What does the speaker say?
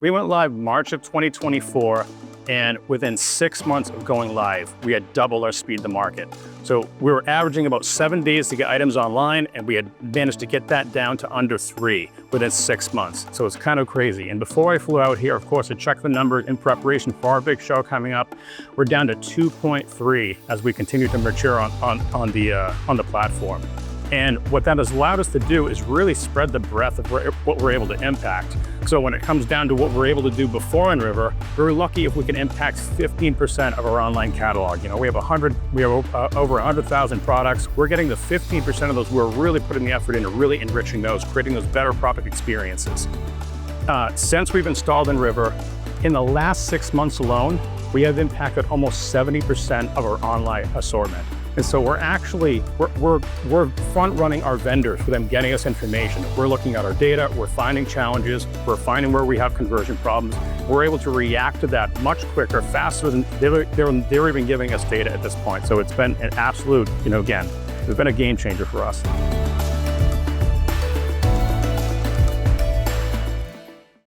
We went live March of 2024, and within 6 months of going live, we had doubled our speed to market. So we were averaging about 7 days to get items online, and we had managed to get that down to under 3 within 6 months. So it's kind of crazy. And before I flew out here, of course, I checked the numbers in preparation for our big show coming up. We're down to 2.3 as we continue to mature on the platform. And what that has allowed us to do is really spread the breadth of what we're able to impact. So when it comes down to what we're able to do before Inriver, we're lucky if we can impact 15% of our online catalog. We have over 100,000 products. We're getting the 15% of those. We're really putting the effort into really enriching those, creating those better product experiences. Since we've installed Inriver, in the last 6 months alone, we have impacted almost 70% of our online assortment. And so we're front running our vendors for them getting us information. We're looking at our data, we're finding challenges, we're finding where we have conversion problems. We're able to react to that much quicker, faster than they're even giving us data at this point. So it's been an absolute, again, it's been a game changer for us.